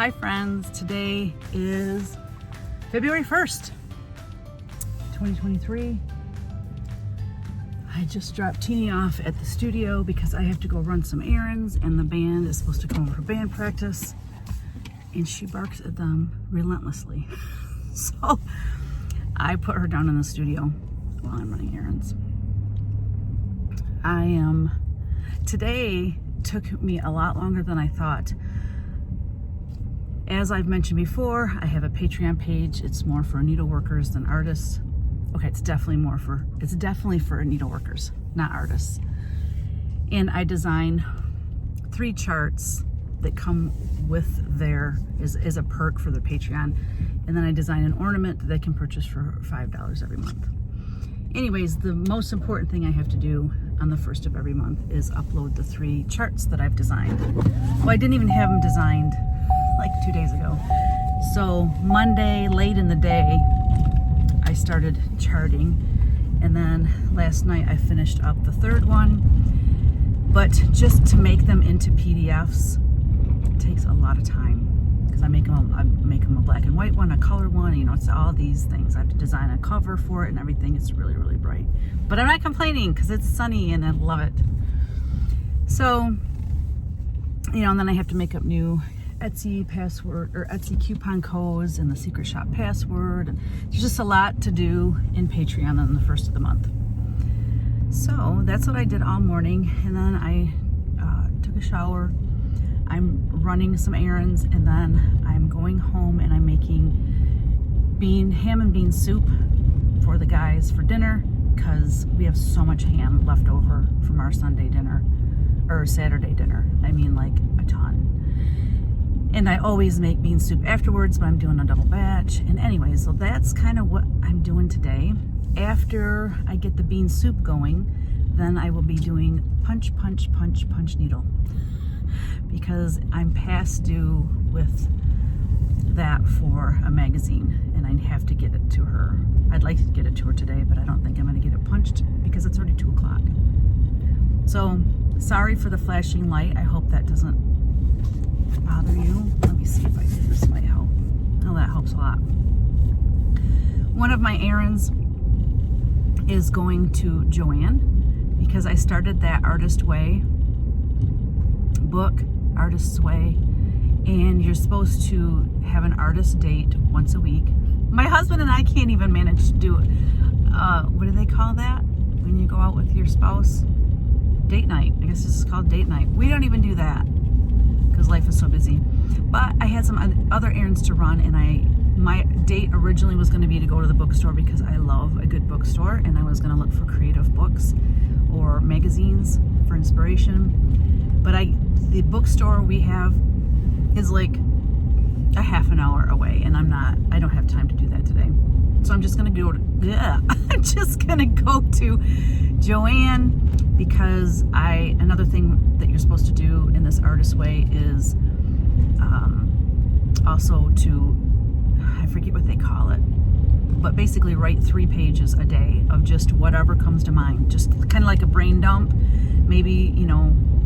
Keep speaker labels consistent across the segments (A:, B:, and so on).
A: Hi friends, today is February 1st, 2023. I just dropped Teeny off at the studio because I have to go run some errands and the band is supposed to come over for band practice and she barks at them relentlessly. So I put her down in the studio while I'm running errands. Today took me a lot longer than I thought. As I've mentioned before, I have a Patreon page. It's more for needleworkers than artists. Okay, it's definitely for needleworkers, not artists. And I design 3 charts that come with is a perk for their Patreon. And then I design an ornament that they can purchase for $5 every month. Anyways, the most important thing I have to do on the first of every month is upload the 3 charts that I've designed. Well, I didn't even have them designed like 2 days ago. So Monday, late in the day, I started charting. And then last night I finished up the 3rd one. But just to make them into PDFs takes a lot of time. Because I make them a black and white one, a color one, it's all these things. I have to design a cover for it and everything. It's really, really bright. But I'm not complaining because it's sunny and I love it. So, and then I have to make up new Etsy password or Etsy coupon codes and the secret shop password. And there's just a lot to do in Patreon on the first of the month. So that's what I did all morning. And then I took a shower. I'm running some errands and then I'm going home and I'm making ham and bean soup for the guys for dinner because we have so much ham left over from our Sunday dinner or Saturday dinner. I mean, like a ton. And I always make bean soup afterwards, but I'm doing a double batch. And anyway, so that's kind of what I'm doing today. After I get the bean soup going, then I will be doing punch needle. Because I'm past due with that for a magazine and I have to get it to her. I'd like to get it to her today, but I don't think I'm going to get it punched because it's already 2 o'clock. So sorry for the flashing light. I hope that doesn't bother you. Let me see if this might help. Oh, that helps a lot. One of my errands is going to Joann because I started that Artist Way book, Artist's Way, and you're supposed to have an artist date once a week. My husband and I can't even manage to do it. What do they call that when you go out with your spouse? Date night. I guess this is called date night. We don't even do that because life is so busy. But I had some other errands to run, and my date originally was going to be to go to the bookstore because I love a good bookstore, and I was going to look for creative books or magazines for inspiration. But the bookstore we have is like a half an hour away, and I don't have time to do that today. So I'm just gonna go to Joann because another thing that you're supposed to do in this Artist Way is also I forget what they call it, but basically write 3 pages a day of just whatever comes to mind, just kind of like a brain dump. Maybe,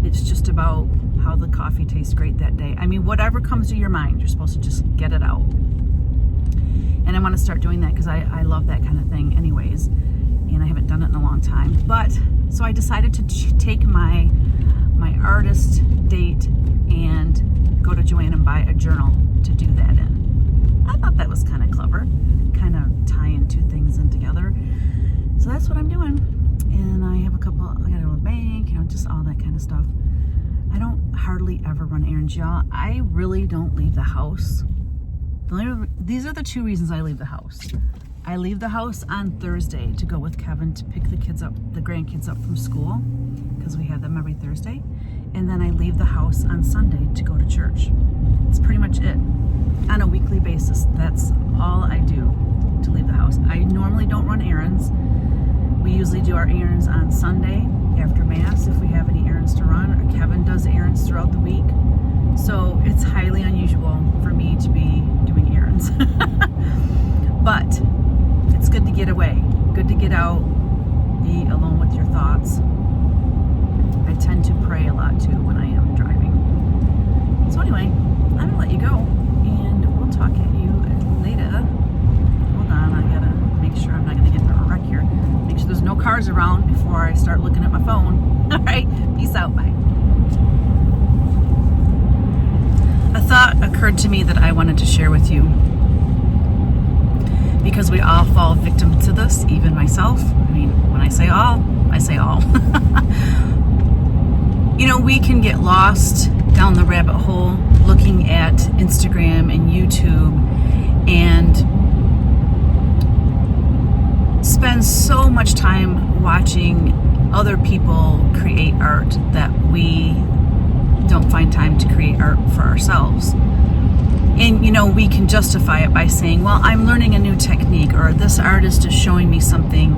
A: it's just about how the coffee tastes great that day. I mean, whatever comes to your mind, you're supposed to just get it out. And I want to start doing that because I love that kind of thing anyways. And I haven't done it in a long time. But, so I decided to take my artist date and go to Joann and buy a journal to do that in. I thought that was kind of clever. Kind of tying 2 things in together. So that's what I'm doing. And I have I gotta go to the bank, just all that kind of stuff. I don't hardly ever run errands, y'all. I really don't leave the house. These are the 2 reasons I leave the house. I leave the house on Thursday to go with Kevin to pick the grandkids up from school, because we have them every Thursday. And then I leave the house on Sunday to go to church. It's pretty much it. On a weekly basis, that's all I do to leave the house. I normally don't run errands. We usually do our errands on Sunday after Mass if we have any errands to run. Or Kevin does errands throughout the week. So it's highly unusual for me to be doing errands. But it's good to get away. Good to get out, be alone with your thoughts. I tend to pray a lot too when I am driving. So anyway, I'm gonna let you go. occurred to me that I wanted to share with you, because we all fall victim to this, even myself. I mean, when I say all, I say all. You know, we can get lost down the rabbit hole looking at Instagram and YouTube and spend so much time watching other people create art that we don't find time to create art for ourselves. And, you know, we can justify it by saying, well, I'm learning a new technique, or this artist is showing me something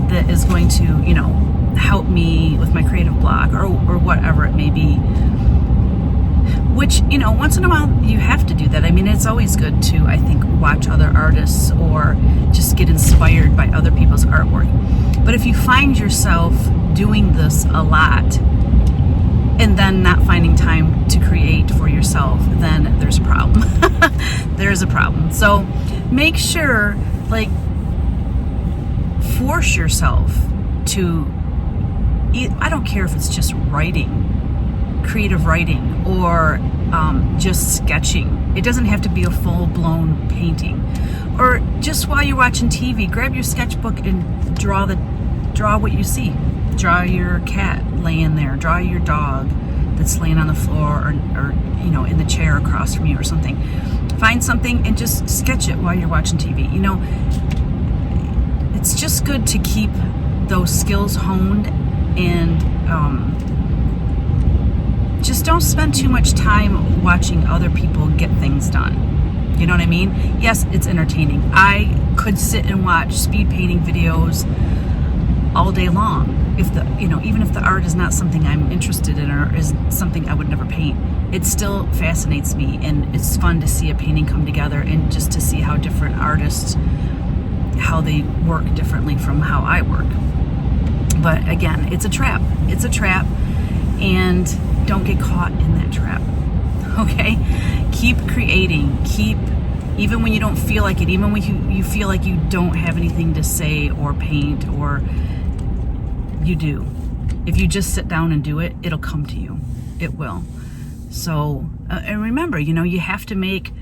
A: that is going to, you know, help me with my creative block, or whatever it may be. Which, you know, once in a while you have to do that. I mean, it's always good to, I think, watch other artists or just get inspired by other people's artwork. But if you find yourself doing this a lot and then not finding time to create for yourself, then there's a problem. There's a problem. So make sure, like, force yourself to, I don't care if it's just writing, creative writing, or just sketching. It doesn't have to be a full-blown painting. Or just while you're watching TV, grab your sketchbook and draw what you see. Draw your cat laying there. Draw your dog that's laying on the floor, or you know, in the chair across from you or something. Find something and just sketch it while you're watching TV. You know, it's just good to keep those skills honed, and just don't spend too much time watching other people get things done. You know what I mean? Yes, it's entertaining. I could sit and watch speed painting videos all day long. If the, you know, even if the art is not something I'm interested in, or is something I would never paint, it still fascinates me, and it's fun to see a painting come together, and just to see how different artists, how they work differently from how I work. But again, it's a trap. It's a trap, and don't get caught in that trap. Okay? Keep creating. Keep, even when you don't feel like it, even when you feel like you don't have anything to say or paint, or you do. If you just sit down and do it, it'll come to you. It will. So, and remember, you know, you have to make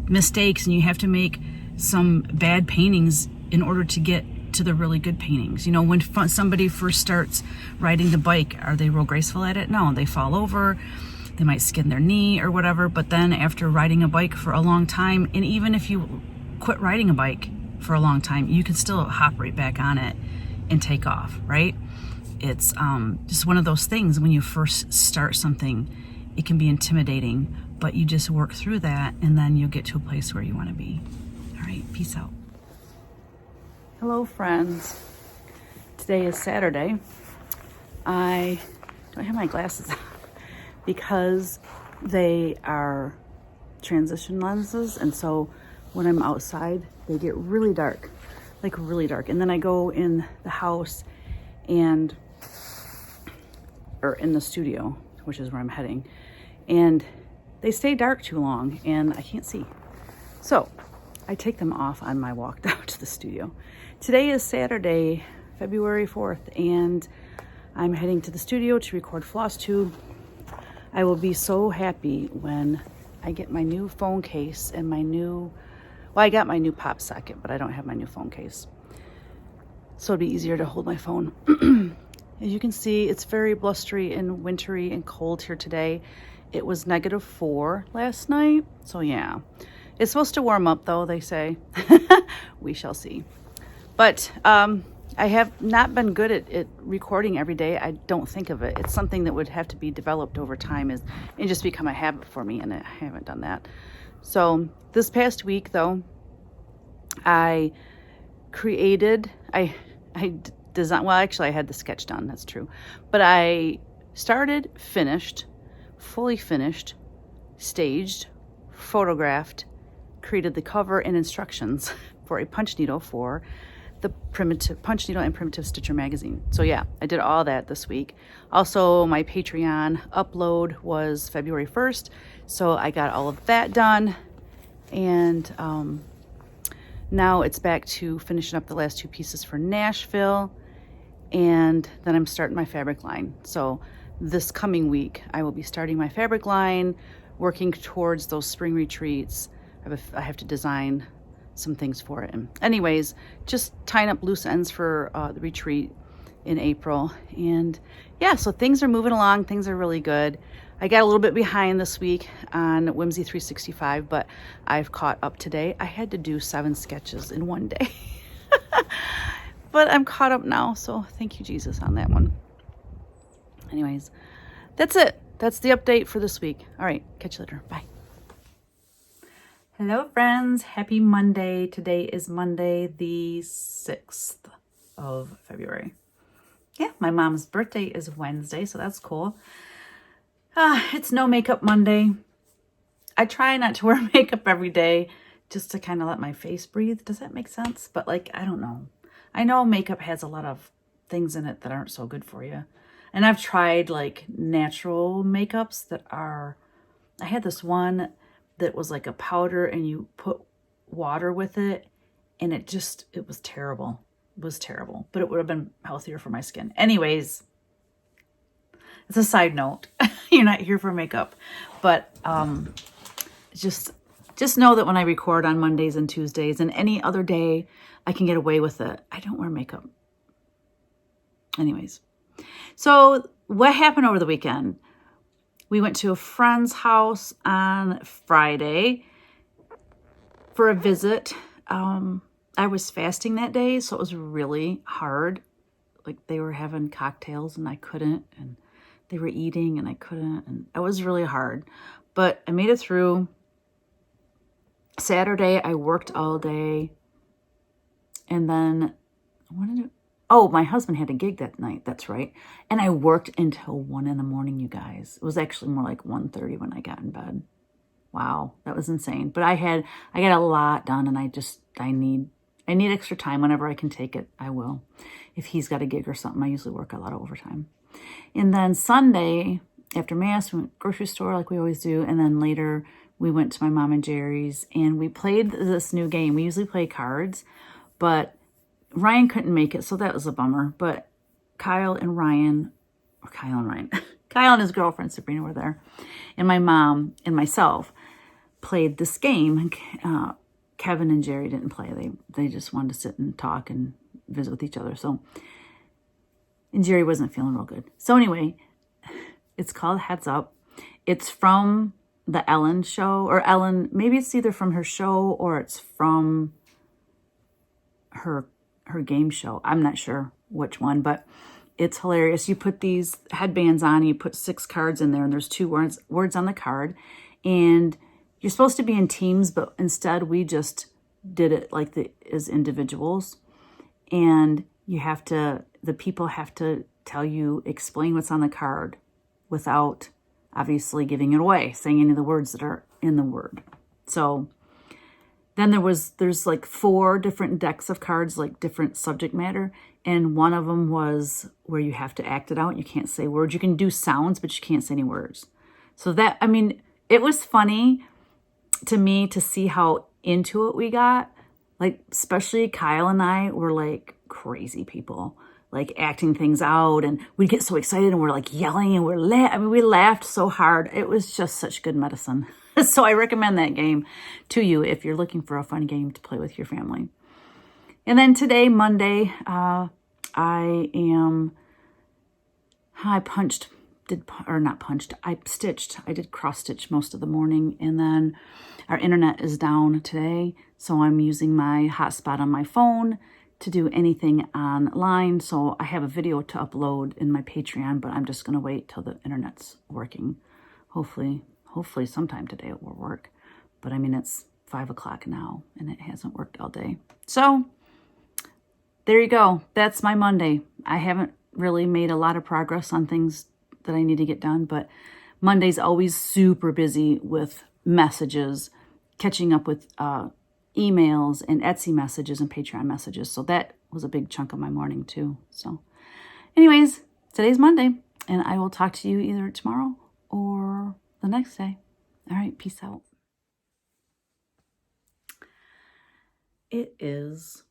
A: mistakes, and you have to make some bad paintings in order to get to the really good paintings. You know, when somebody first starts riding the bike, are they real graceful at it? No, they fall over, they might skin their knee or whatever, but then after riding a bike for a long time, and even if you quit riding a bike for a long time, you can still hop right back on it and take off, right? It's just one of those things. When you first start something, it can be intimidating, but you just work through that, and then you'll get to a place where you want to be. All right, peace out. Hello, friends. Today is Saturday. I don't have my glasses on because they are transition lenses, and so when I'm outside, they get really dark, like really dark. And then I go in the house or in the studio, which is where I'm heading, and they stay dark too long and I can't see. So I take them off on my walk down to the studio. Today is Saturday, February 4th, and I'm heading to the studio to record Floss Tube. I will be so happy when I get my new phone case and my new, well, I got my new pop socket, but I don't have my new phone case. So it'll be easier to hold my phone. As you can see, it's very blustery and wintry and cold here today. It was -4 last night, so yeah. It's supposed to warm up though, they say. We shall see. But I have not been good at recording every day. I don't think of it. It's something that would have to be developed over time and just become a habit for me, and I haven't done that. So this past week though, I created, I designed, well actually I had the sketch done, that's true. But I started, finished, fully finished, staged, photographed, created the cover and instructions for a punch needle for the punch needle and primitive stitcher magazine. So yeah, I did all that this week. Also, my Patreon upload was February 1st, so I got all of that done, and now it's back to finishing up the last 2 pieces for Nashville, and then I'm starting my fabric line. So this coming week I will be starting my fabric line, working towards those spring retreats. I have to design some things for it. And anyways, just tying up loose ends for the retreat in April. And yeah, so things are moving along. Things are really good. I got a little bit behind this week on Whimsy 365, but I've caught up today. I had to do 7 sketches in one day. But I'm caught up now, so thank you, Jesus, on that one. Anyways, that's it. That's the update for this week. All right, catch you later. Bye. Hello, friends. Happy Monday. Today is Monday, the 6th of February. Yeah, my mom's birthday is Wednesday, so that's cool. It's no makeup Monday. I try not to wear makeup every day just to kind of let my face breathe. Does that make sense? But like, I don't know. I know makeup has a lot of things in it that aren't so good for you. And I've tried like natural makeups that are, I had this one that was like a powder and you put water with it and it was terrible. It was terrible, but it would have been healthier for my skin. Anyways, it's a side note. You're not here for makeup, but just know that when I record on Mondays and Tuesdays and any other day, I can get away with it. I don't wear makeup. Anyways, so what happened over the weekend? We went to a friend's house on Friday for a visit. I was fasting that day, so it was really hard. Like they were having cocktails and I couldn't, and they were eating and I couldn't, and it was really hard. But I made it through. Saturday, I worked all day. And then, my husband had a gig that night. That's right. And I worked until 1 a.m, you guys. It was actually more like 1:30 when I got in bed. Wow, that was insane. But I got a lot done, and I need extra time. Whenever I can take it, I will. If he's got a gig or something, I usually work a lot of overtime. And then Sunday, after Mass, we went to the grocery store like we always do. And then later, we went to my mom and Jerry's, and we played this new game. We usually play cards, but Ryan couldn't make it, so that was a bummer. But Kyle and his girlfriend Sabrina were there, and my mom and myself played this game. Kevin and Jerry didn't play. They just wanted to sit and talk and visit with each other. So, and Jerry wasn't feeling real good. So anyway, it's called Heads Up. It's from the Ellen show, or Ellen, maybe it's either from her show or it's from her game show. I'm not sure which one, but it's hilarious. You put these headbands on, you put 6 cards in there, and there's 2 words on the card, and you're supposed to be in teams, but instead we just did it like as individuals. And the people have to explain what's on the card without obviously giving it away, saying any of the words that are in the word. So then there's like 4 different decks of cards, like different subject matter. And one of them was where you have to act it out. You can't say words. You can do sounds, but you can't say any words. So it was funny to me to see how into it we got. Like, especially Kyle and I were like crazy people, like acting things out, and we'd get so excited and we're like yelling and we laughed so hard. It was just such good medicine. So I recommend that game to you if you're looking for a fun game to play with your family. And then today, Monday, I stitched. I did cross stitch most of the morning, and then our internet is down today, so I'm using my hotspot on my phone to do anything online. So I have a video to upload in my Patreon, but I'm just going to wait till the internet's working. Hopefully sometime today it will work. But it's 5 o'clock now, and it hasn't worked all day. So there you go. That's my Monday. I haven't really made a lot of progress on things that I need to get done, but Monday's always super busy with messages, catching up with emails and Etsy messages and Patreon messages. So that was a big chunk of my morning too. So anyways, today's Monday, and I will talk to you either tomorrow or the next day. All right, peace out. It is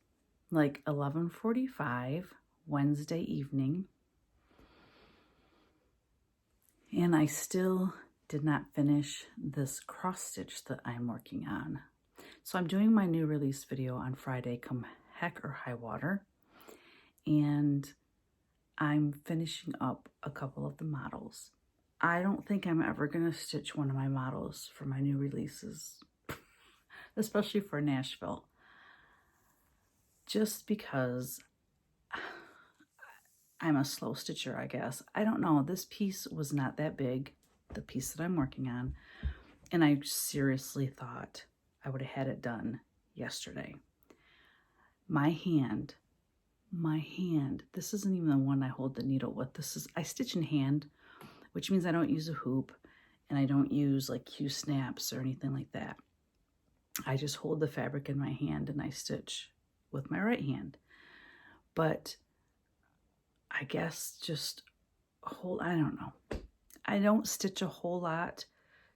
A: like 11:45 Wednesday evening, and I still did not finish this cross stitch that I'm working on. So I'm doing my new release video on Friday, come heck or high water. And I'm finishing up a couple of the models. I don't think I'm ever gonna stitch one of my models for my new releases, especially for Nashville. Just because I'm a slow stitcher, I guess. I don't know, this piece was not that big, the piece that I'm working on, and I seriously thought I would have had it done yesterday. My hand, this isn't even the one I hold the needle with. This is, I stitch in hand, which means I don't use a hoop and I don't use like Q-snaps or anything like that. I just hold the fabric in my hand and I stitch with my right hand. But I guess just I don't know. I don't stitch a whole lot.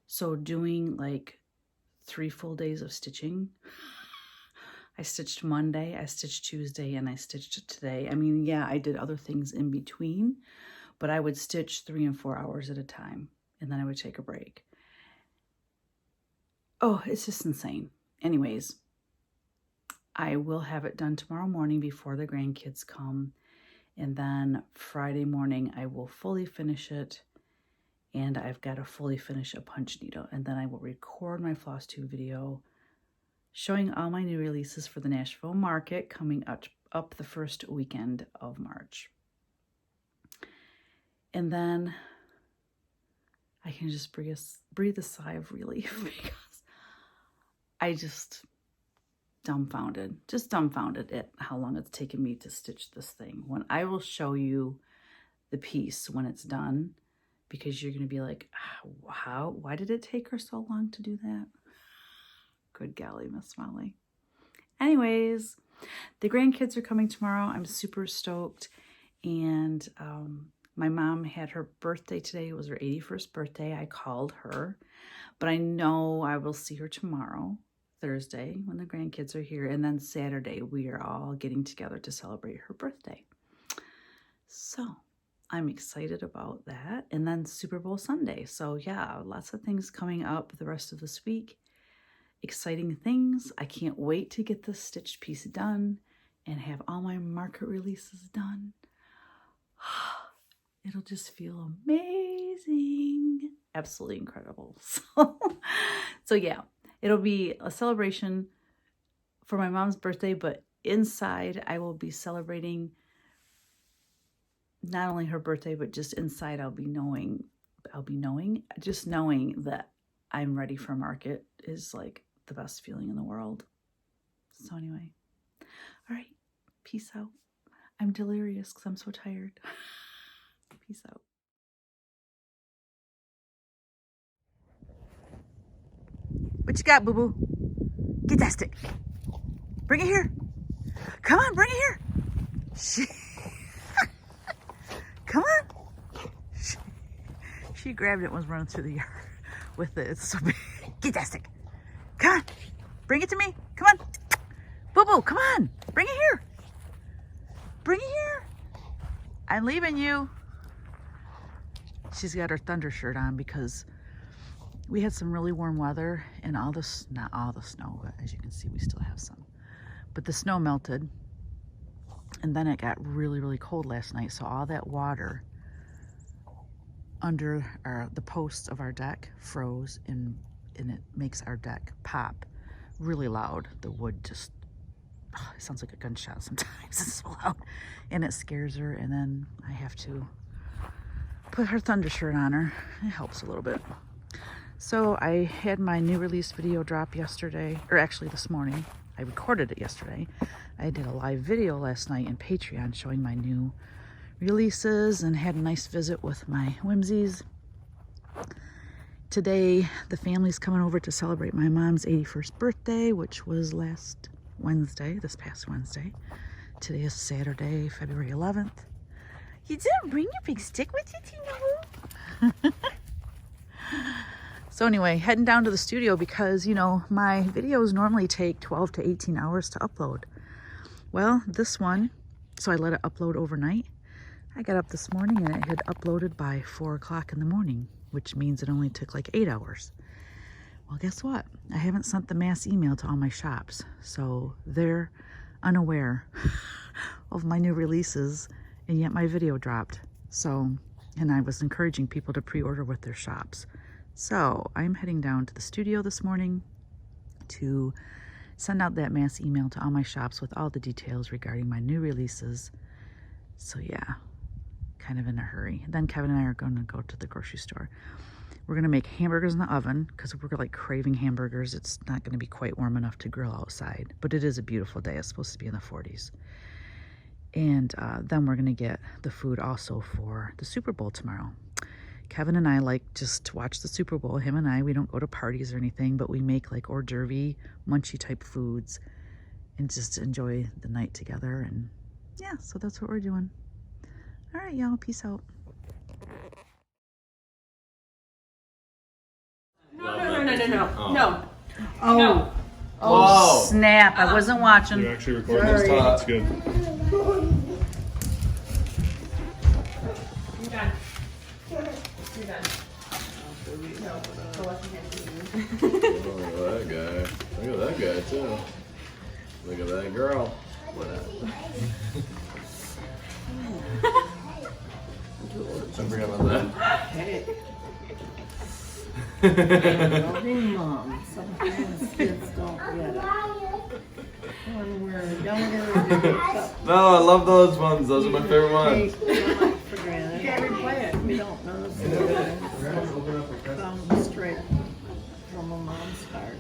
A: So doing like 3 full days of stitching, I stitched Monday, I stitched Tuesday, and I stitched today. I mean, yeah, I did other things in between, but I would stitch 3 and 4 hours at a time, and then I would take a break. Oh, it's just insane. Anyways, I will have it done tomorrow morning before the grandkids come, and then Friday morning I will fully finish it, and I've got to fully finish a punch needle, and then I will record my floss tube video showing all my new releases for the Nashville Market coming up the first weekend of March. And then I can just breathe a sigh of relief because I just dumbfounded at how long it's taken me to stitch this thing. When I will show you the piece when it's done, because you're going to be like, why did it take her so long to do that? Good golly, Miss Molly. Anyways, the grandkids are coming tomorrow. I'm super stoked. And my mom had her birthday today. It was her 81st birthday. I called her. But I know I will see her tomorrow, Thursday, when the grandkids are here. And then Saturday, we are all getting together to celebrate her birthday. So I'm excited about that. And then Super Bowl Sunday. So yeah, lots of things coming up the rest of this week. Exciting things. I can't wait to get this stitched piece done and have all my market releases done. It'll just feel amazing. Absolutely incredible. So yeah, it'll be a celebration for my mom's birthday, but inside I will be celebrating not only her birthday, but just inside knowing that I'm ready for market is like the best feeling in the world. So anyway, all right, peace out. I'm delirious because I'm so tired. Peace out. What you got, boo-boo? Get that stick. Bring it here. Come on, bring it here. Come on. She grabbed it and was running through the yard with it. It's so big. Get that stick. Come on. Bring it to me. Come on. Boo-boo, come on. Bring it here. Bring it here. I'm leaving you. She's got her thunder shirt on because we had some really warm weather and not all the snow, but as you can see, we still have some. But the snow melted and then it got really, really cold last night. So all that water under the posts of our deck froze and it makes our deck pop really loud. The wood just, it sounds like a gunshot sometimes. It's so loud and it scares her. And then I have to put her thunder shirt on her. It helps a little bit. So I had my new release video drop yesterday, or actually this morning. I recorded it yesterday. I did a live video last night in Patreon showing my new releases and had a nice visit with my whimsies. Today, the family's coming over to celebrate my mom's 81st birthday, which was this past Wednesday. Today is Saturday, February 11th. You didn't bring your big stick with you, Tina? So anyway, heading down to the studio because, you know, my videos normally take 12 to 18 hours to upload. Well, this one, so I let it upload overnight. I got up this morning and it had uploaded by 4 o'clock in the morning. which means it only took like 8 hours. Well, guess what? I haven't sent the mass email to all my shops, so they're unaware of my new releases, and yet my video dropped. So, and I was encouraging people to pre-order with their shops. So I'm heading down to the studio this morning to send out that mass email to all my shops with all the details regarding my new releases. So yeah, kind of in a hurry. Then Kevin and I are going to go to the grocery store. We're going to make hamburgers in the oven because we're like craving hamburgers. It's not going to be quite warm enough to grill outside, but it is a beautiful day. It's supposed to be in the 40s. And then we're going to get the food also for the Super Bowl tomorrow. Kevin and I like just to watch the Super Bowl. Him and I, we don't go to parties or anything, but we make like hors d'oeuvre, munchy type foods and just enjoy the night together. And yeah, so that's what we're doing. All right, y'all, peace out.
B: No.
A: Oh,
B: No.
A: oh
C: Whoa.
A: snap, I wasn't watching.
D: You're actually recording this time. That's good.
B: You're done. You're done.
C: Oh, that guy. Look at that guy, too. Look at that girl. What I forgot about that.
E: Loving mom. Sometimes kids don't get it. When we're younger,
C: No, I love those ones. Those are my favorite ones.
E: for granted. You can't replay it. We don't know the come straight from a mom's heart.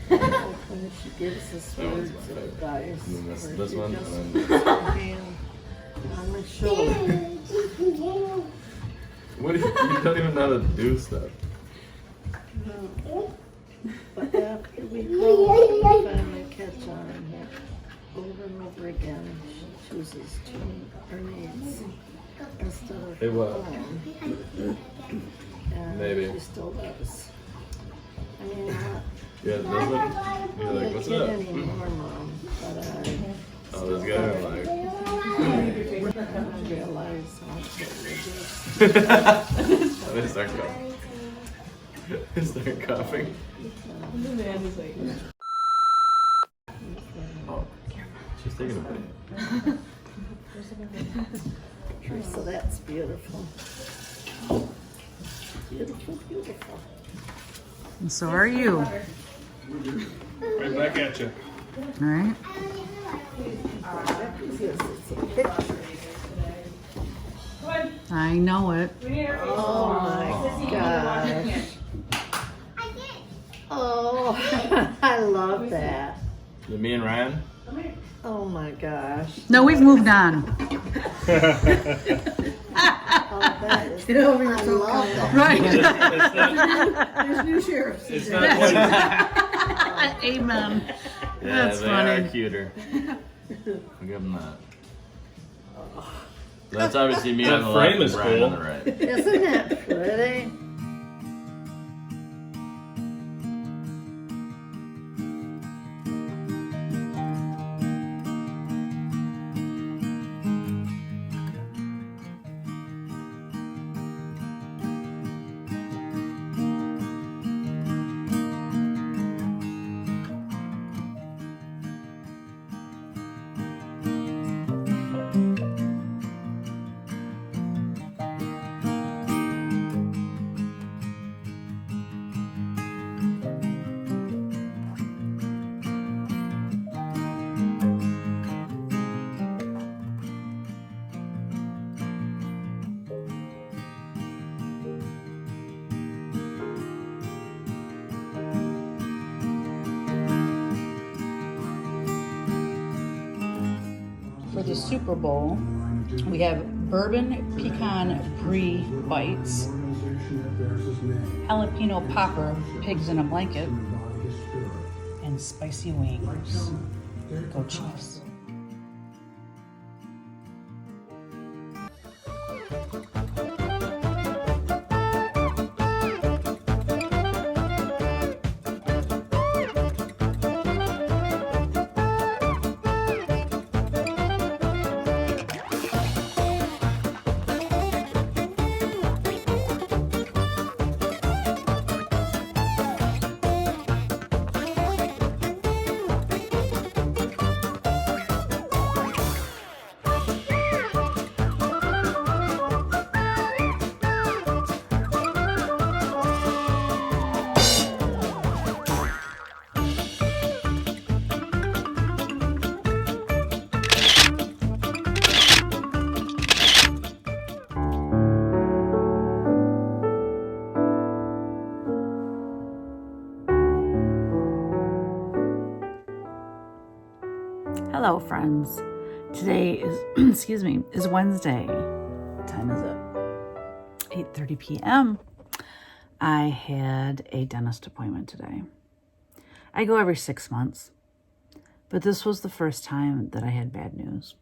E: When she gives us words of advice,
C: And then
E: or
C: this
E: she
C: one,
E: just
C: and
E: puts her hand on my shoulder.
C: What do you don't even know how to do stuff.
E: But after we grow up and finally catch on, over and over again, she chooses to meet her needs instead of
C: Hey,
E: her
C: what?
E: own. And
C: Maybe.
E: she still does. I mean,
C: Yeah, this one. You're like, what's
E: not
C: up?
E: anymore, Mom, but I
C: Oh, this guy, like.
E: realize how much it is.
C: They start coughing. They start coughing. Oh, she's taking a bite.
E: Teresa, that's beautiful. Beautiful, beautiful.
A: And so are you.
D: Right back at you.
A: All right. I know it.
E: Oh my gosh. Oh, I love that.
C: Is it me and Ryan?
E: Oh my gosh.
A: No, we've moved on.
E: Oh, that is, I love that.
A: Right.
E: There's new sheriffs.
C: It's not quite.
A: Amen.
C: Yeah,
A: That's
C: they
A: funny.
C: are cuter. I'll give them that. That's obviously me
D: That
C: on the left
D: frame
C: and
D: is
C: Ryan
D: cool.
C: on the right.
E: Isn't that pretty?
A: For the Super Bowl, we have bourbon pecan brie bites, jalapeno popper pigs in a blanket, and spicy wings. Go Chiefs. Hello, friends. Today is, excuse me, is Wednesday. What time is it? 8:30 p.m. I had a dentist appointment today. I go every 6 months, but this was the first time that I had bad news.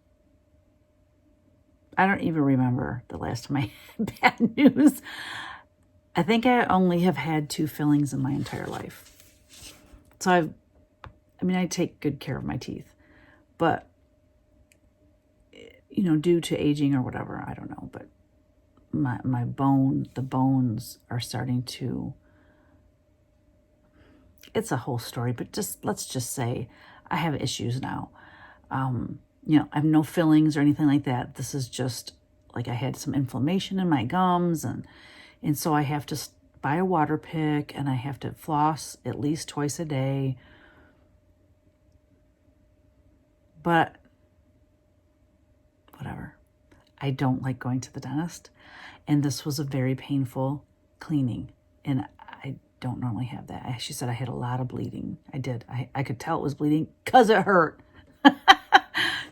A: I don't even remember the last time I had bad news. I think I only have had 2 fillings in my entire life. So I take good care of my teeth, but due to aging or whatever, I don't know, but the bones are starting to, it's a whole story, but let's just say I have issues now. I have no fillings or anything like that. This is just like I had some inflammation in my gums, and so I have to buy a water pick, and I have to floss at least twice a day. But whatever. I don't like going to the dentist, and this was a very painful cleaning, and I don't normally have that. She said I had a lot of bleeding. I did. I could tell it was bleeding because it hurt.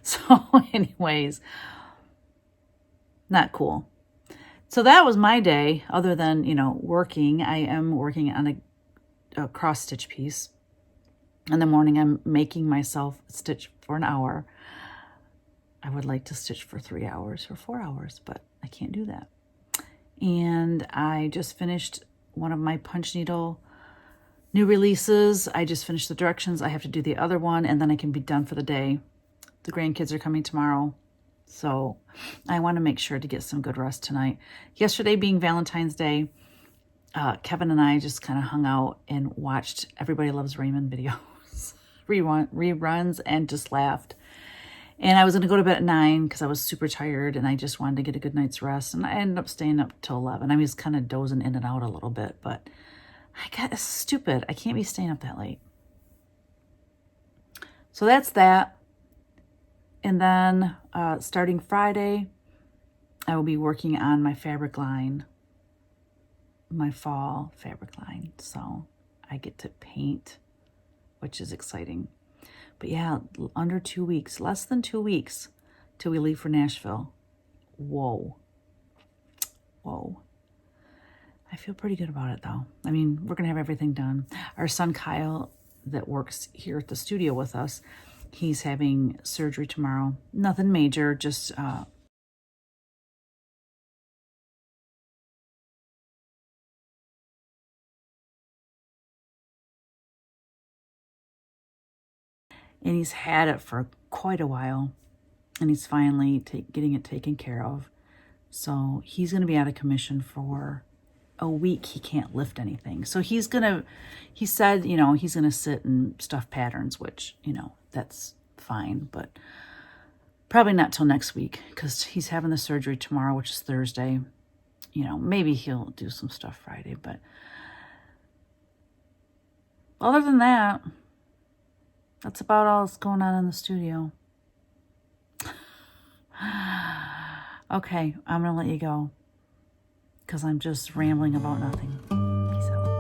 A: So anyways, not cool. So that was my day, other than, working. I am working on a cross stitch piece. In the morning, I'm making myself stitch for an hour. I would like to stitch for 3 hours or 4 hours, but I can't do that. And I just finished one of my punch needle new releases. I just finished the directions. I have to do the other one, and then I can be done for the day. The grandkids are coming tomorrow, so I want to make sure to get some good rest tonight. Yesterday being Valentine's Day, Kevin and I just kind of hung out and watched Everybody Loves Raymond videos, reruns, and just laughed. And I was going to go to bed at 9 because I was super tired, and I just wanted to get a good night's rest. And I ended up staying up till 11. I was kind of dozing in and out a little bit, but it's stupid. I can't be staying up that late. So that's that. And then starting Friday, I will be working on my fabric line, my fall fabric line. So I get to paint, which is exciting. But yeah, under 2 weeks, less than 2 weeks till we leave for Nashville. Whoa. I feel pretty good about it, though. We're going to have everything done. Our son Kyle, that works here at the studio with us, he's having surgery tomorrow. Nothing major, just and he's had it for quite a while, and he's finally getting it taken care of. So he's going to be out of commission for a week. He can't lift anything. So he said, he's going to sit and stuff patterns, which, that's fine, but probably not till next week because he's having the surgery tomorrow, which is Thursday. Maybe he'll do some stuff Friday, but other than that, that's about all that's going on in the studio. Okay, I'm going to let you go because I'm just rambling about nothing. Peace out.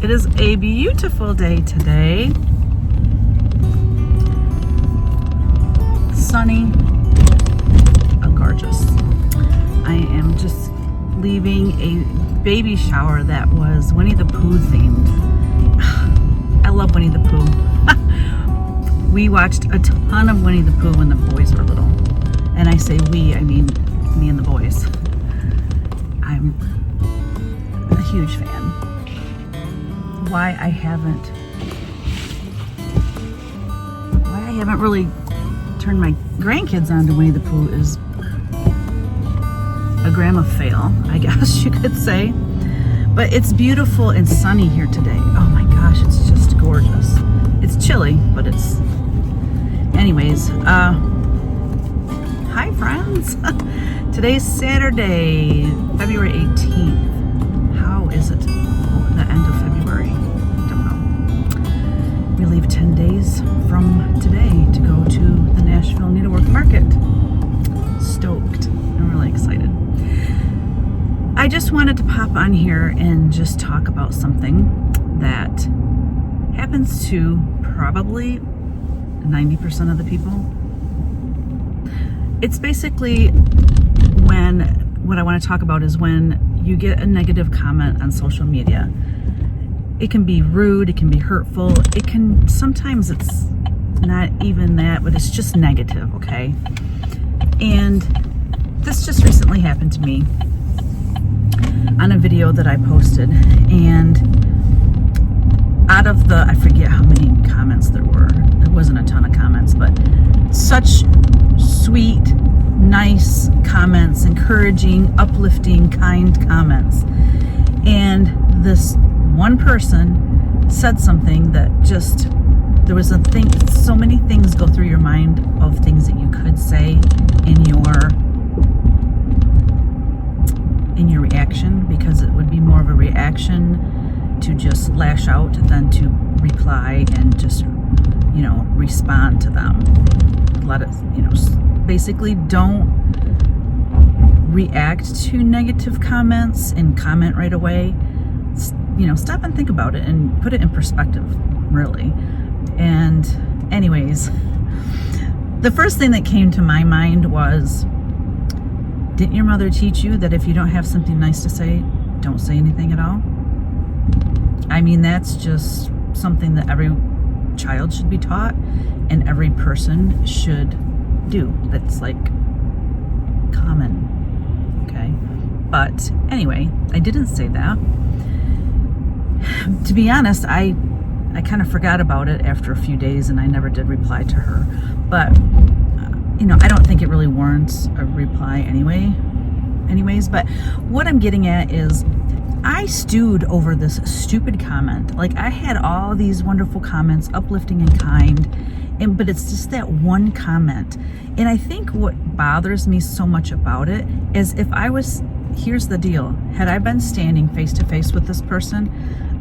A: It is a beautiful day today. Sunny, gorgeous. I am just leaving a baby shower that was Winnie the Pooh themed. I love Winnie the Pooh. We watched a ton of Winnie the Pooh when the boys were little. And I say we, I mean me and the boys. I'm a huge fan. Why I haven't really turned my grandkids on to Winnie the Pooh is a grandma fail, I guess you could say. But it's beautiful and sunny here today. Oh my gosh, it's just gorgeous. It's chilly, but it's... Anyways, hi friends. Today's Saturday, February 18th. How is it? Oh, the end of February. Don't know. We leave 10 days from today to go to the Nashville Needlework Market. Stoked. I'm really excited. I just wanted to pop on here and just talk about something that happens to probably 90% of the people. It's basically what I want to talk about is when you get a negative comment on social media. It can be rude, it can be hurtful, sometimes it's not even that, but it's just negative, okay? And this just recently happened to me on a video that I posted, and out of the, I forget how many comments there were, it wasn't a ton of comments, but such sweet, nice comments, encouraging, uplifting, kind comments. And this one person said something that just, there was a thing, so many things go through your mind of things that you could say in your reaction, because it would be more of a reaction to just lash out than to reply and just, you know, respond to them. Let it, you know, basically don't react to negative comments and comment right away. You know, stop and think about it and put it in perspective, really. And anyways, the first thing that came to my mind was, didn't your mother teach you that if you don't have something nice to say, don't say anything at all? I mean, that's just something that every child should be taught and every person should do. That's like common, okay? But anyway, I didn't say that. To be honest, I kind of forgot about it after a few days and I never did reply to her. But you know, I don't think it really warrants a reply anyways, but what I'm getting at is I stewed over this stupid comment. Like, I had all these wonderful comments, uplifting and kind, but it's just that one comment. And I think what bothers me so much about it is here's the deal. Had I been standing face to face with this person,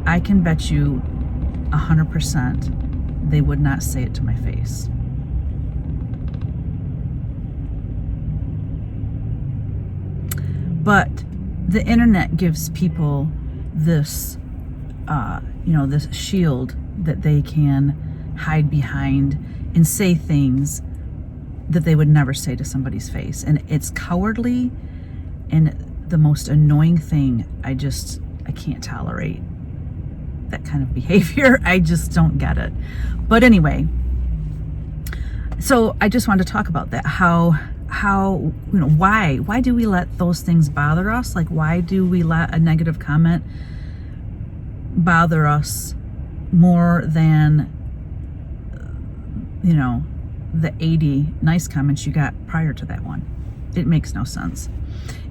A: I can bet you 100% they would not say it to my face. But the internet gives people this, you know, this shield that they can hide behind and say things that they would never say to somebody's face. And it's cowardly and the most annoying thing. I can't tolerate that kind of behavior. I just don't get it. But anyway, so I just wanted to talk about that. How, you know, why do we let those things bother us? Like, why do we let a negative comment bother us more than, you know, the 80 nice comments you got prior to that one? It makes no sense.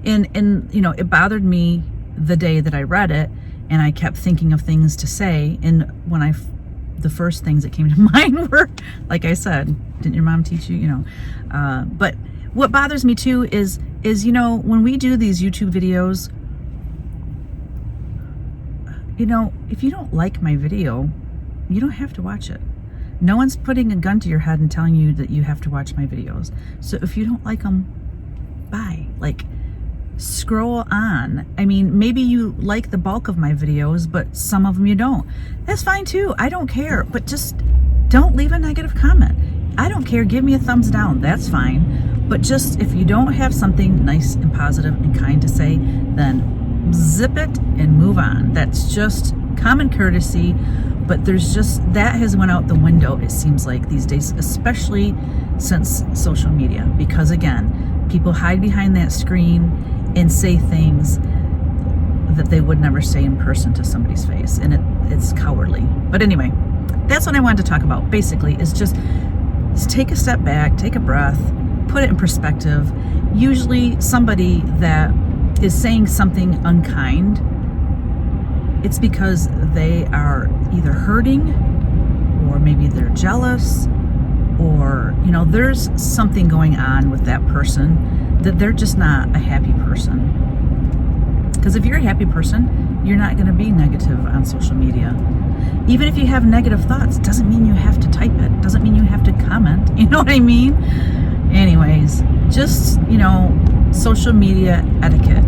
A: And you know, it bothered me the day that I read it, and I kept thinking of things to say. And when the first things that came to mind were, like I said, didn't your mom teach you? You know, but what bothers me too is, you know, when we do these YouTube videos, you know, if you don't like my video, you don't have to watch it. No one's putting a gun to your head and telling you that you have to watch my videos. So if you don't like them, bye. Like, scroll on. I mean, maybe you like the bulk of my videos, but some of them you don't. That's fine too. I don't care. But just don't leave a negative comment. I don't care. Give me a thumbs down. That's fine. But just if you don't have something nice and positive and kind to say, then zip it and move on. That's just common courtesy, but there's just, that has went out the window, it seems like these days, especially since social media, because again, people hide behind that screen and say things that they would never say in person to somebody's face, and it's cowardly. But anyway, that's what I wanted to talk about basically, is just take a step back, take a breath, put it in perspective. Usually somebody that is saying something unkind, it's because they are either hurting, or maybe they're jealous, or, you know, there's something going on with that person that they're just not a happy person. Because if you're a happy person, you're not going to be negative on social media. Even if you have negative thoughts, doesn't mean you have to type it, doesn't mean you have to comment, you know what I mean? Anyways, just, you know, social media etiquette,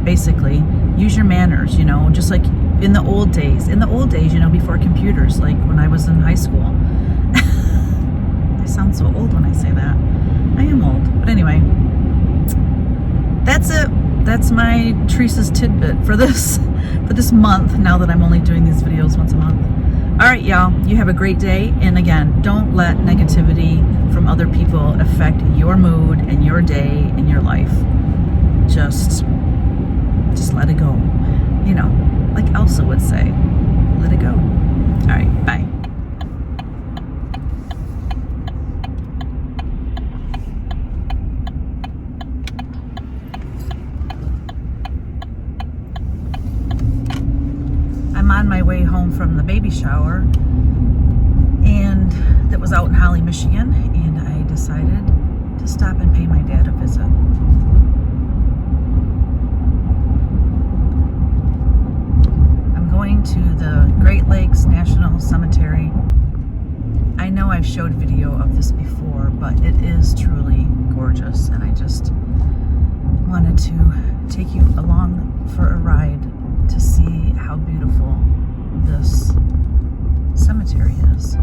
A: basically. Use your manners, you know, just like in the old days, you know, before computers, like when I was in high school. I sound so old when I say that. I am old. But anyway, that's it. That's my Teresa's tidbit for this month, now that I'm only doing these videos once a month. All right, y'all, you have a great day. And again, don't let negativity from other people affect your mood and your day and your life. Just let it go. You know, like Elsa would say, let it go. All right, bye. I'm on my way home from the baby shower, and that was out in Holly, Michigan, and I decided to stop and pay my dad a visit. Going to the Great Lakes National Cemetery. I know I've showed video of this before, but it is truly gorgeous, and I just wanted to take you along for a ride to see how beautiful this cemetery is.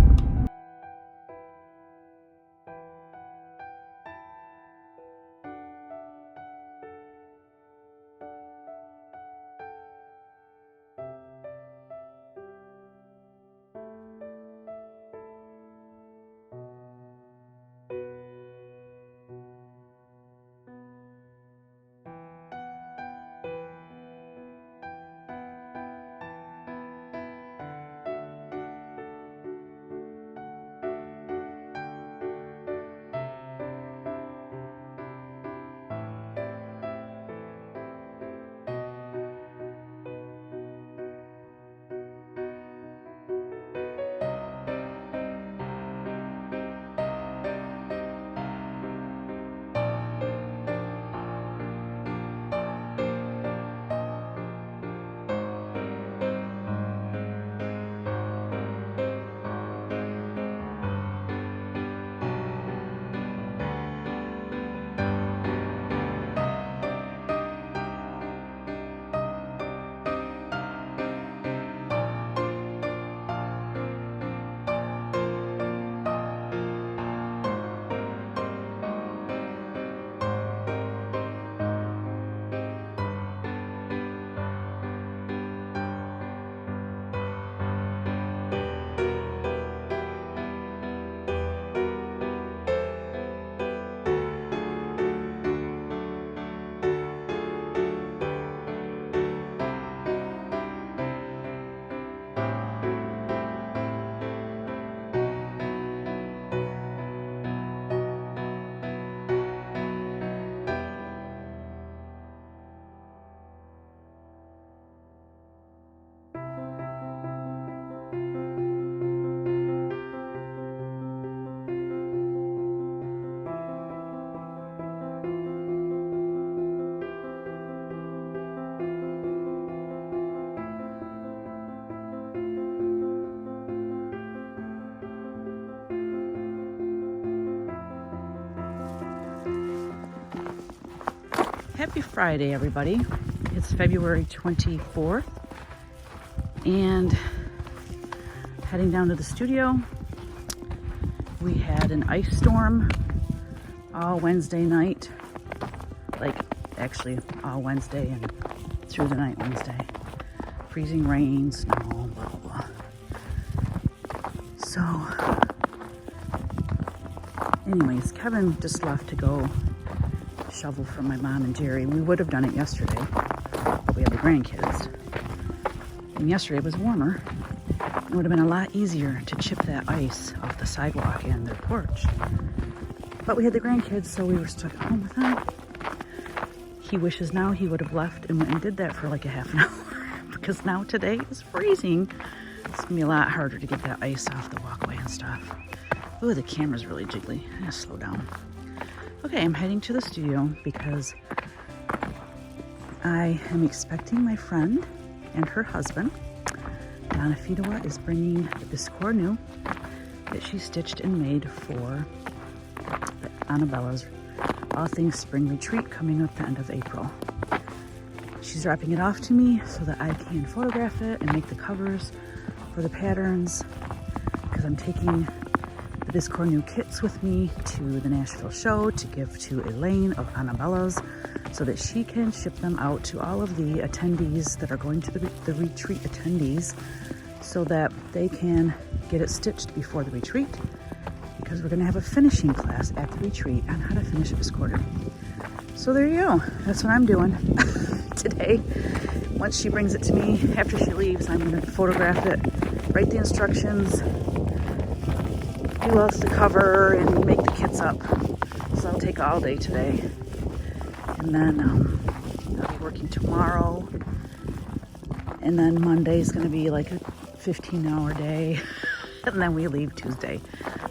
A: Happy Friday, everybody. It's February 24th, and heading down to the studio. We had an ice storm all Wednesday night. Like, actually, all Wednesday and through the night Wednesday. Freezing rain, snow, blah, blah, blah. So, anyways, Kevin just left to go shovel for my mom and Jerry. We would have done it yesterday, but we had the grandkids. And yesterday was warmer. It would have been a lot easier to chip that ice off the sidewalk and their porch. But we had the grandkids, so we were stuck at home with them. He wishes now he would have left and went and did that for like a half an hour. Because now today is freezing. It's gonna be a lot harder to get that ice off the walkway and stuff. Oh, the camera's really jiggly. I gotta slow down. Okay, I'm heading to the studio because I am expecting my friend and her husband. Donna Fidowa is bringing the Biscore New that she stitched and made for Annabella's All Things Spring Retreat coming up the end of April. She's dropping it off to me so that I can photograph it and make the covers for the patterns, because I'm taking the Biscore New kits with me to the Nashville show to give to Elaine of Annabella's so that she can ship them out to all of the attendees that are going to the retreat attendees so that they can get it stitched before the retreat, because we're going to have a finishing class at the retreat on how to finish a Biscore. So there you go. That's what I'm doing today. Once she brings it to me, after she leaves, I'm going to photograph it, write the instructions, do all the cover, and make the kits up. So that'll take all day today. And then I'll be working tomorrow. And then Monday is going to be like a 15-hour day. And then we leave Tuesday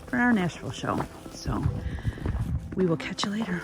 A: for our Nashville show. So we will catch you later.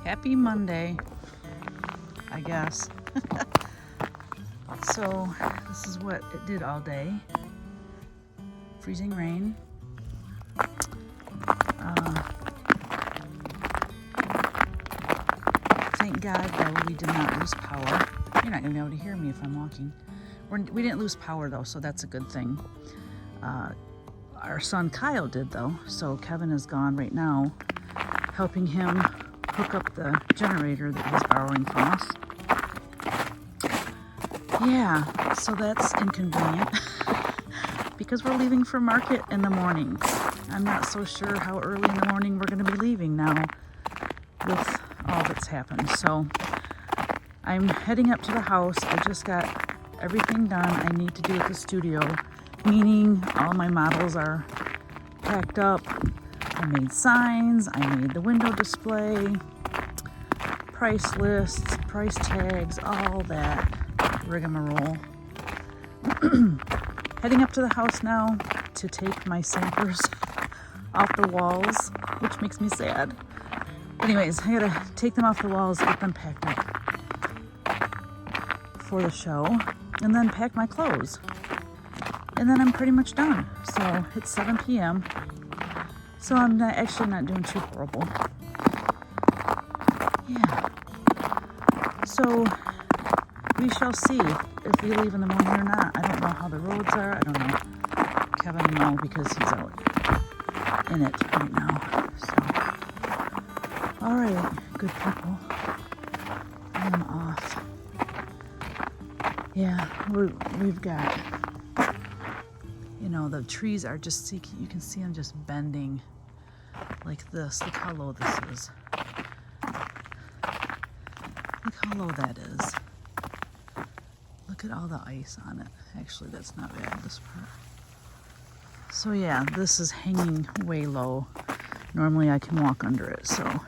A: Happy Monday, I guess. So this is what it did all day. Freezing rain. Thank God though we did not lose power. You're not gonna be able to hear me if I'm walking. We didn't lose power though, so that's a good thing. Our son Kyle did though, so Kevin is gone right now, helping him hook up the generator that he's borrowing from us. Yeah, so that's inconvenient. because we're leaving for market in the morning. I'm not so sure how early in the morning we're going to be leaving now with all that's happened. So I'm heading up to the house. I just got everything done I need to do at the studio, meaning all my models are packed up. I made signs, I made the window display, price lists, price tags, all that rigmarole. Heading up to the house now to take my sampers off the walls, which makes me sad. Anyways, I gotta take them off the walls, get them packed up for the show, and then pack my clothes. And then I'm pretty much done. So it's 7 p.m. So I'm actually not doing too horrible. Yeah. So we shall see if we leave in the morning or not. I don't know how the roads are. I don't know. Kevin will because he's out in it right now. So, all right, good people. I am off. Yeah, we've got, you know, the trees are just, you can see them just bending like this. Look how low this is. Look how low that is. Look at all the ice on it. Actually, that's not bad, this part. So yeah, this is hanging way low. Normally I can walk under it, so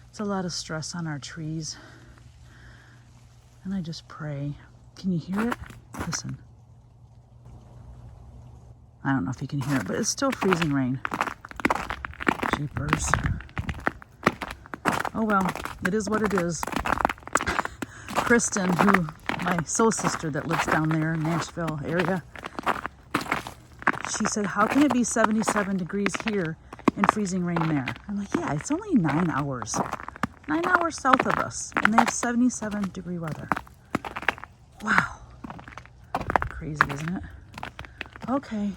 A: it's a lot of stress on our trees. And I just pray. Can you hear it? Listen. I don't know if you can hear it, but it's still freezing rain. Jeepers. Oh well, it is what it is. Kristen, who, my soul sister that lives down there in Nashville area, she said, how can it be 77 degrees here and freezing rain there? I'm like, yeah, it's only 9 hours. 9 hours south of us, and they have 77 degree weather. Wow. Crazy, isn't it? Okay.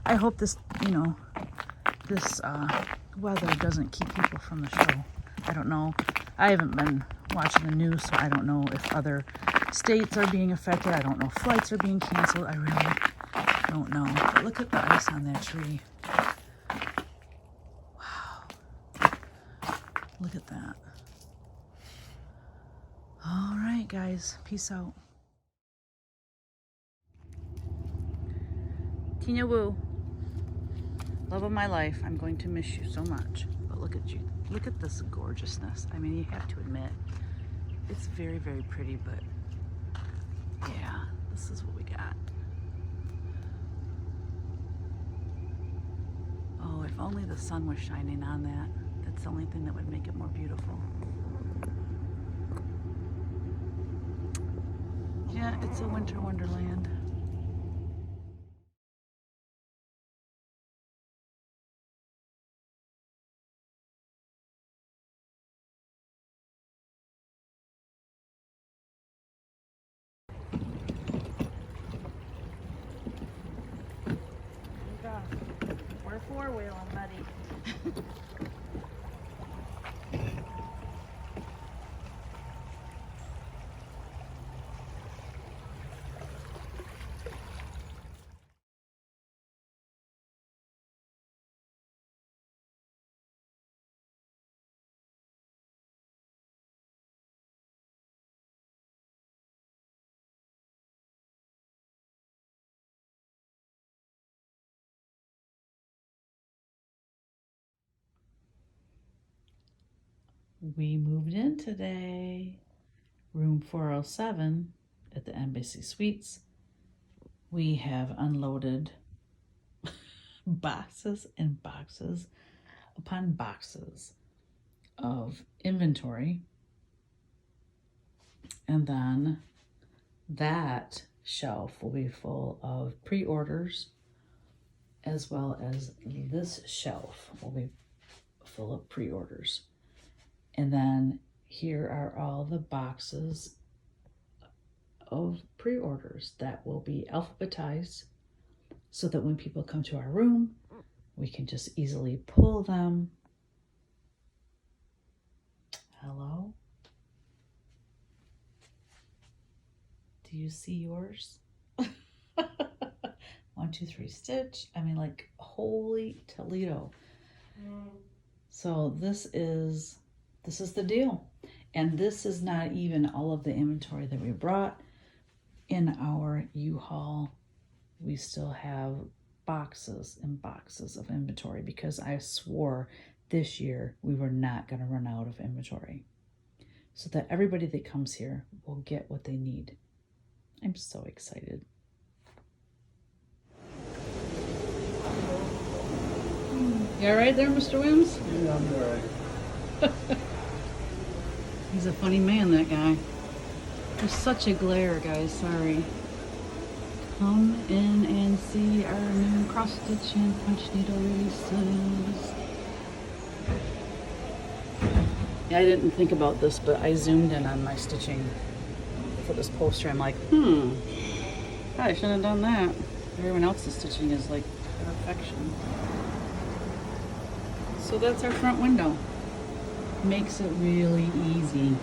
A: I hope this, you know, this weather doesn't keep people from the show. I don't know. I haven't been watching the news, so I don't know if other states are being affected. I don't know if flights are being canceled. I really don't know. But look at the ice on that tree. Wow. Look at that. All right, guys. Peace out. Tina Wu, love of my life. I'm going to miss you so much. But look at you. Look at this gorgeousness. I mean, you have to admit, it's very, very pretty, but yeah, this is what we got. Oh, if only the sun was shining on that. That's the only thing that would make it more beautiful. Yeah, it's a winter wonderland. We're four-wheeling, buddy. We moved in today. Room 407 at the Embassy Suites. We have unloaded boxes and boxes upon boxes of inventory. And then that shelf will be full of pre-orders, as well as this shelf will be full of pre-orders. And then here are all the boxes of pre-orders that will be alphabetized so that when people come to our room, we can just easily pull them. Hello? Do you see yours? Why 1, 2, 3 stitch. I mean, like, holy Toledo. So this is the deal. And this is not even all of the inventory that we brought in our U-Haul. We still have boxes and boxes of inventory because I swore this year we were not going to run out of inventory, so that everybody that comes here will get what they need. I'm so excited. You all right there, Mr. Wims?
D: Yeah, I'm all right.
A: He's a funny man, that guy. There's such a glare, guys. Sorry. Come in and see our new cross stitch and punch needle releases. Yeah, I didn't think about this, but I zoomed in on my stitching for this poster. I'm like, probably shouldn't have done that. Everyone else's stitching is like perfection. So that's our front window. Makes it really easy.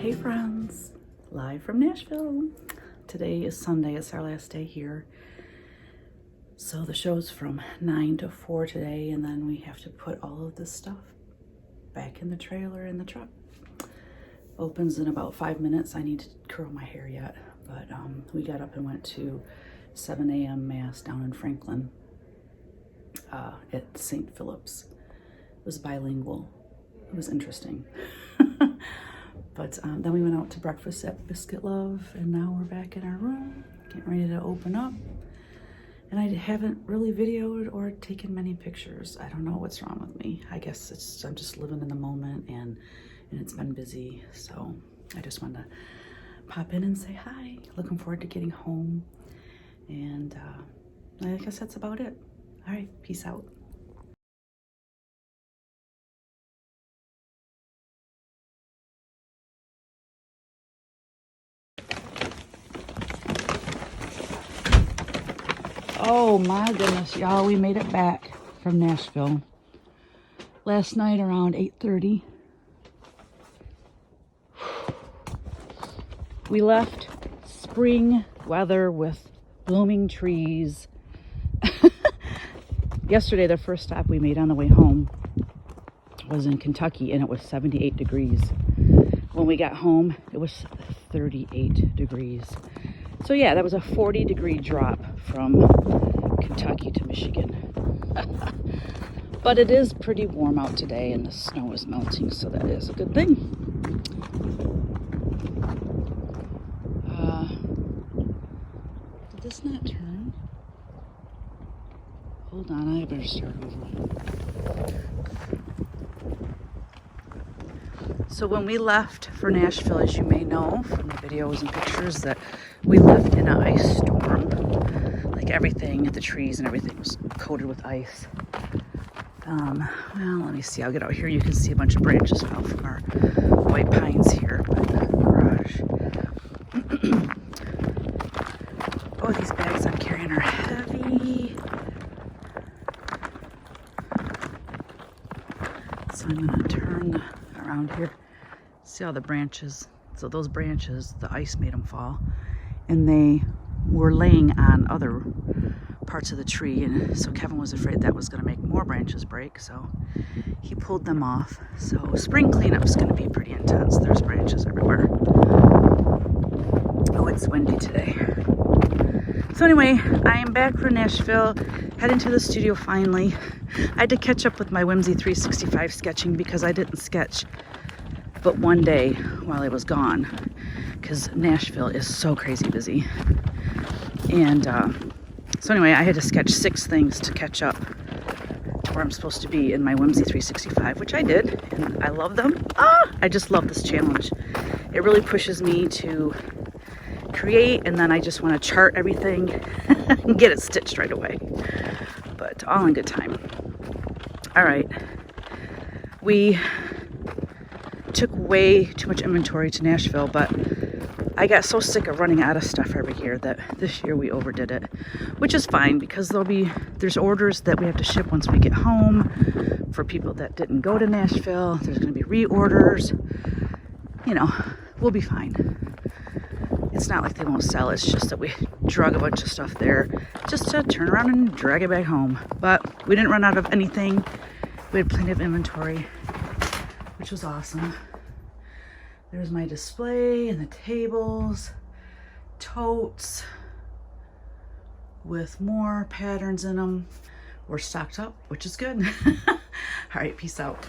A: Hey friends, live from Nashville. Today is Sunday, it's our last day here. So the show's from 9 to 4 today, and then we have to put all of this stuff back in the trailer in the truck. Opens in about 5 minutes. I need to curl my hair yet, but we got up and went to 7 a.m. Mass down in Franklin at St. Philip's. It was bilingual. It was interesting. But then we went out to breakfast at Biscuit Love, and now we're back in our room, getting ready to open up. And I haven't really videoed or taken many pictures. I don't know what's wrong with me. I guess I'm just living in the moment, and it's been busy. So I just wanted to pop in and say hi. Looking forward to getting home. And I guess that's about it. All right, peace out. Oh my goodness, y'all, we made it back from Nashville. Last night around 8:30. We left spring weather with blooming trees. Yesterday, the first stop we made on the way home was in Kentucky, and it was 78 degrees. When we got home, it was 38 degrees. So yeah, that was a 40-degree drop from Kentucky to Michigan. But it is pretty warm out today, and the snow is melting, so that is a good thing. Did this not turn? Hold on, I better start over. So when we left for Nashville, as you may know from the videos and pictures, that we left in an ice storm. Like everything, the trees and everything was coated with ice. Well, let me see. I'll get out here. You can see a bunch of branches fell from our white pines here by the garage. Oh, these bags I'm carrying are heavy. So I'm going to turn around here. See all the branches? So those branches, the ice made them fall, and they were laying on other parts of the tree, and so Kevin was afraid that was going to make more branches break, so he pulled them off. So spring cleanup is going to be pretty intense. There's branches everywhere. Oh, it's windy today. So anyway, I am back from Nashville, heading to the studio finally. I had to catch up with my Whimsy 365 sketching because I didn't sketch but one day while I was gone, because Nashville is so crazy busy. And so anyway, I had to sketch 6 things to catch up to where I'm supposed to be in my Whimsy 365, which I did, and I love them. I just love this challenge. It really pushes me to create, and then I just want to chart everything and get it stitched right away. But all in good time. All right. We took way too much inventory to Nashville, but I got so sick of running out of stuff every year that this year we overdid it, which is fine because there's orders that we have to ship once we get home for people that didn't go to Nashville. There's going to be reorders. You know, we'll be fine. It's not like they won't sell. It's just that we drug a bunch of stuff there just to turn around and drag it back home. But we didn't run out of anything. We had plenty of inventory, which was awesome. There's my display and the tables, totes with more patterns in them. We're stocked up, which is good. All right, peace out.